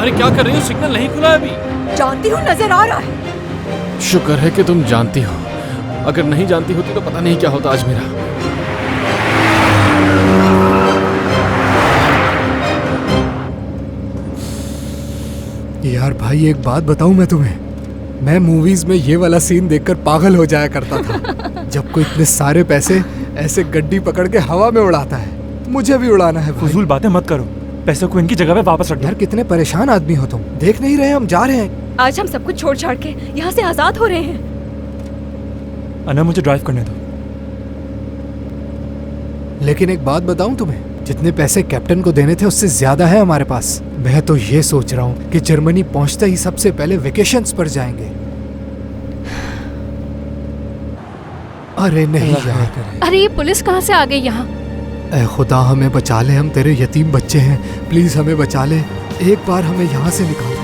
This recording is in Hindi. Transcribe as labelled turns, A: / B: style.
A: अरे क्या कर रही हो? सिग्नल नहीं खुला अभी।
B: जानती हूँ, नजर आ रहा है।
A: शुक्र है कि तुम जानती हो, अगर नहीं जानती होती तो पता नहीं क्या होता आज मेरा।
C: यार भाई एक बात बताऊं मैं तुम्हें, मैं मूवीज में ये वाला सीन देखकर पागल हो जाया करता था। जब कोई इतने सारे पैसे ऐसे गड्डी पकड़ के हवा में उड़ाता है, मुझे भी उड़ाना है भाई।
D: फजूल बातें मत करो, पैसों को इनकी जगह पे वापस रख दो।
C: यार कितने परेशान आदमी हो तुम, देख नहीं रहे हम जा रहे हैं।
B: आज हम सब कुछ छोड़ छाड़ के यहाँ से आजाद हो रहे हैं।
D: अना मुझे ड्राइव करने दो।
C: लेकिन एक बात बताऊं तुम्हें, जितने पैसे कैप्टन को देने थे उससे ज्यादा है हमारे पास। मैं तो ये सोच रहा हूँ कि जर्मनी पहुंचते ही सबसे पहले वेकेशंस पर जाएंगे। अरे नहीं यार,
E: अरे ये पुलिस कहाँ से आ गई यहाँ?
C: ऐ खुदा हमें बचा ले, हम तेरे यतीम बच्चे हैं, प्लीज हमें बचा ले, एक बार हमें यहाँ से निकाल।